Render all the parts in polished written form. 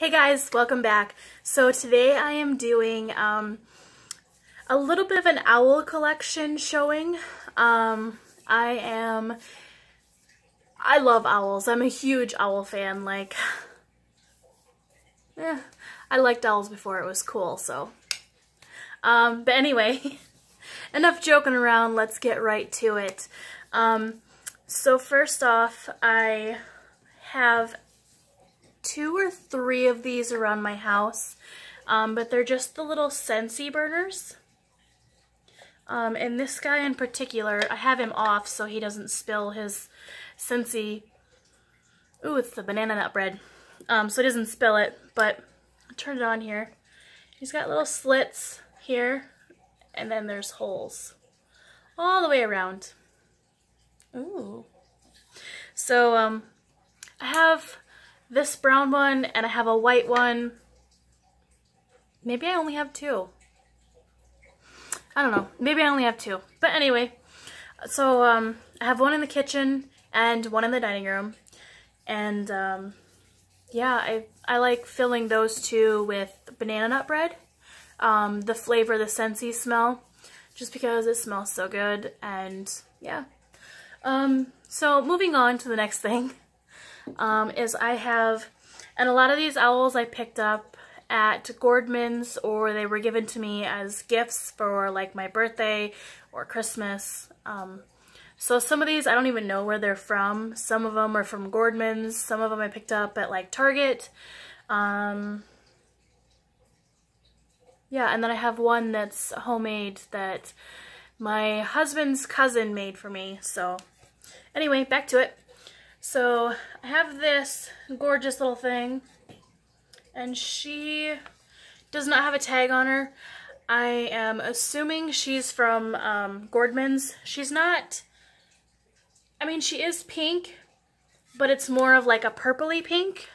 Hey guys, welcome back. So today I am doing a little bit of an owl collection showing. I love owls. I'm a huge owl fan. I liked owls before it was cool, so. But anyway, enough joking around, let's get right to it. So first off, I have 2 or 3 of these around my house, but they're just the little Scentsy burners. And this guy in particular, I have him off so he doesn't spill his Scentsy. Ooh, it's the banana nut bread. So he doesn't spill it, but I'll turn it on here. He's got little slits here, and then there's holes all the way around. Ooh. So, I have this brown one, and I have a white one. Maybe I only have 2. I don't know. Maybe I only have 2. But anyway, so I have one in the kitchen and one in the dining room. And yeah, I like filling those 2 with banana nut bread. The flavor, the Scentsy smell, just because it smells so good. And yeah. So moving on to the next thing. Is I have, and a lot of these owls I picked up at Gordman's, or they were given to me as gifts for like my birthday or Christmas. So some of these I don't even know where they're from. Some of them are from Gordman's, some of them I picked up at like Target. Yeah, and then I have one that's homemade that my husband's cousin made for me. So anyway, back to it. So I have this gorgeous little thing, and she does not have a tag on her. I am assuming she's from Gordman's. She's not, I mean, she is pink, but it's more of like a purpley pink.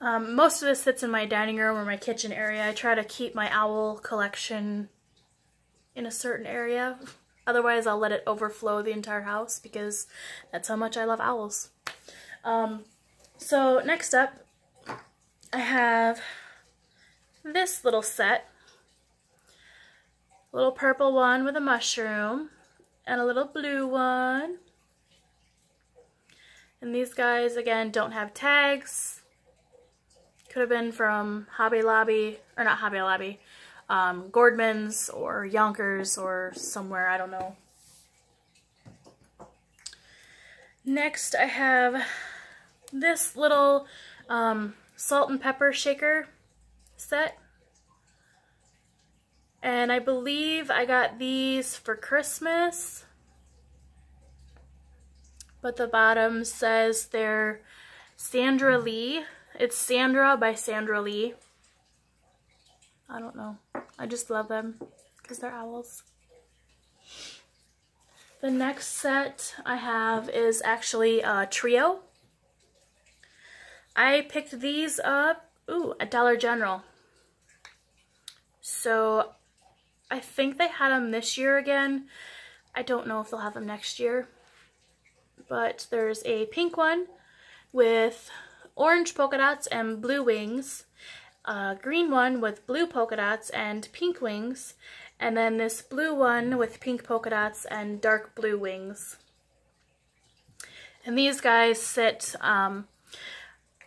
Most of this sits in my dining room or my kitchen area. I try to keep my owl collection in a certain area. Otherwise, I'll let it overflow the entire house because that's how much I love owls. So next up, I have this little set. A little purple one with a mushroom and a little blue one. And these guys, again, don't have tags. Could have been from Hobby Lobby, or not Hobby Lobby. Gordman's or Yonkers or somewhere, I don't know. Next I have this little salt and pepper shaker set. And I believe I got these for Christmas. But the bottom says they're Sandra Lee. It's Sandra by Sandra Lee. I don't know. I just love them because they're owls. The next set I have is actually a trio. I picked these up, at Dollar General. So I think they had them this year again. I don't know if they'll have them next year. But there's a pink one with orange polka dots and blue wings. A green one with blue polka dots and pink wings, and then this blue one with pink polka dots and dark blue wings. And these guys sit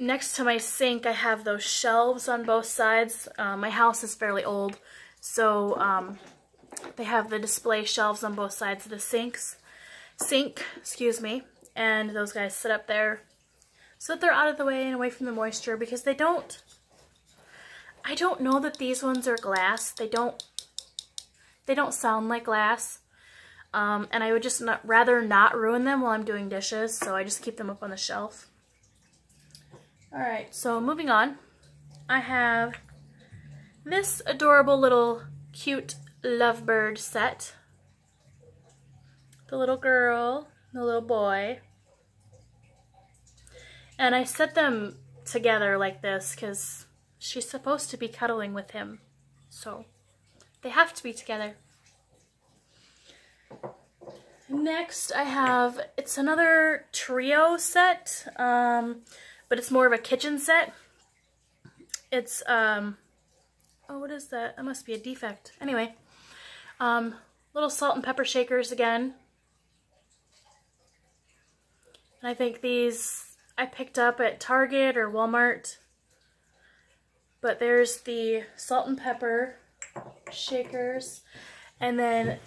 next to my sink. I have those shelves on both sides. My house is fairly old, so they have the display shelves on both sides of the sink, excuse me, and those guys sit up there so that they're out of the way and away from the moisture, because I don't know that these ones are glass. They don't sound like glass. And I would just rather not ruin them while I'm doing dishes, so I just keep them up on the shelf. Alright, so moving on. I have this adorable little cute lovebird set. The little girl, the little boy. And I set them together like this because she's supposed to be cuddling with him, so they have to be together. Next I have, it's another trio set, but it's more of a kitchen set. It's, oh, what is that? That must be a defect. Anyway, little salt and pepper shakers again. And I think these I picked up at Target or Walmart. But there's the salt and pepper shakers. And then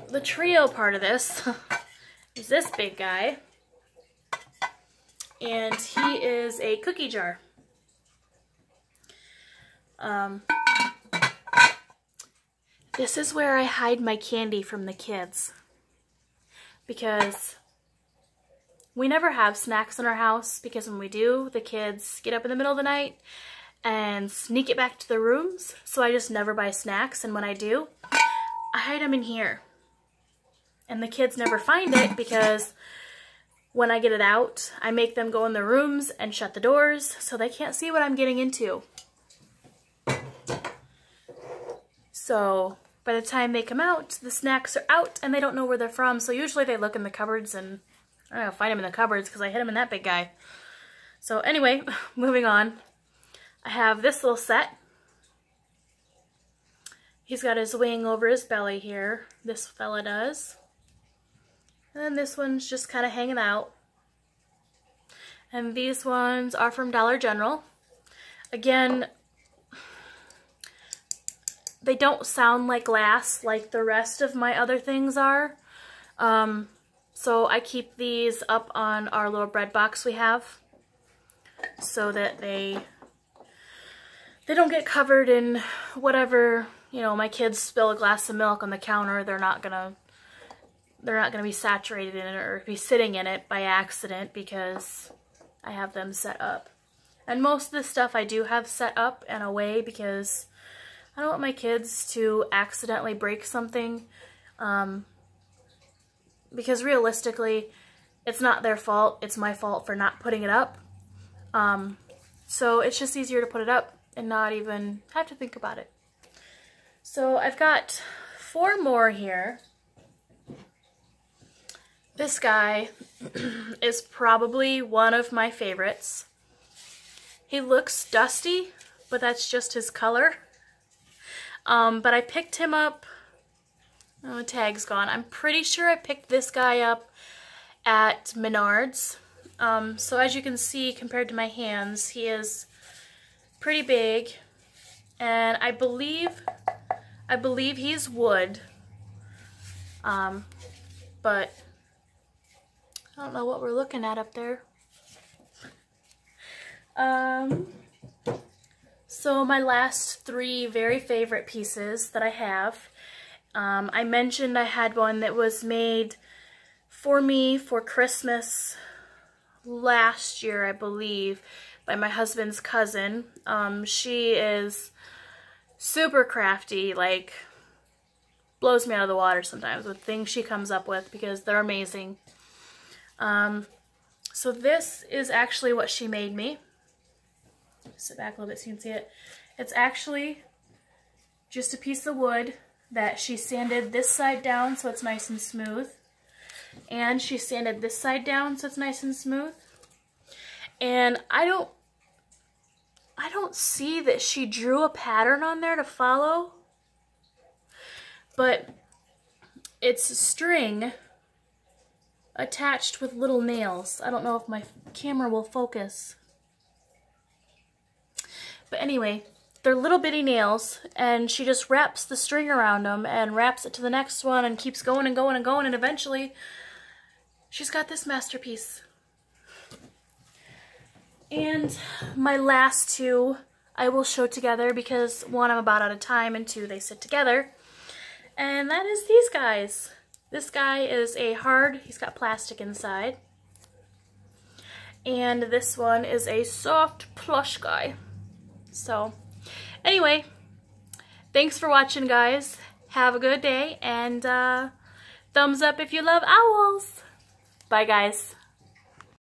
the trio part of this is this big guy. And he is a cookie jar. This is where I hide my candy from the kids. Because we never have snacks in our house, because when we do, the kids get up in the middle of the night and sneak it back to their rooms. So I just never buy snacks, and when I do, I hide them in here. And the kids never find it, because when I get it out, I make them go in their rooms and shut the doors so they can't see what I'm getting into. So by the time they come out, the snacks are out and they don't know where they're from. So usually they look in the cupboards, and I don't know, find them in the cupboards because I hid them in that big guy. So anyway, moving on. I have this little set. He's got his wing over his belly here. This fella does. And then this one's just kind of hanging out. And these ones are from Dollar General. Again, they don't sound like glass like the rest of my other things are. So I keep these up on our little bread box we have, so that they don't get covered in whatever, you know, my kids spill a glass of milk on the counter, they're not gonna be saturated in it or be sitting in it by accident, because I have them set up. And most of the stuff I do have set up and away because I don't want my kids to accidentally break something. Because realistically, it's not their fault, it's my fault for not putting it up. So it's just easier to put it up and not even have to think about it. So I've got 4 more here. This guy is probably one of my favorites. He looks dusty, but that's just his color. But I picked him up. Oh, the tag's gone. I'm pretty sure I picked this guy up at Menards. So as you can see, compared to my hands, he is pretty big. And I believe he's wood. But I don't know what we're looking at up there. So my last 3 very favorite pieces that I have. I mentioned I had one that was made for me for Christmas last year, I believe, by my husband's cousin. She is super crafty, like blows me out of the water sometimes with things she comes up with, because they're amazing. So this is actually what she made me. Sit back a little bit so you can see it. It's actually just a piece of wood that she sanded this side down so it's nice and smooth. And she sanded this side down so it's nice and smooth. And I don't see that she drew a pattern on there to follow. But it's string attached with little nails. I don't know if my camera will focus. But anyway, they're little bitty nails, and she just wraps the string around them and wraps it to the next one and keeps going and going and going, and eventually she's got this masterpiece. And my last 2 I will show together, because 1, I'm about out of time, and 2, they sit together. And that is these guys. This guy is a hard, he's got plastic inside. And this one is a soft plush guy. So anyway, thanks for watching, guys. Have a good day, and thumbs up if you love owls. Bye, guys.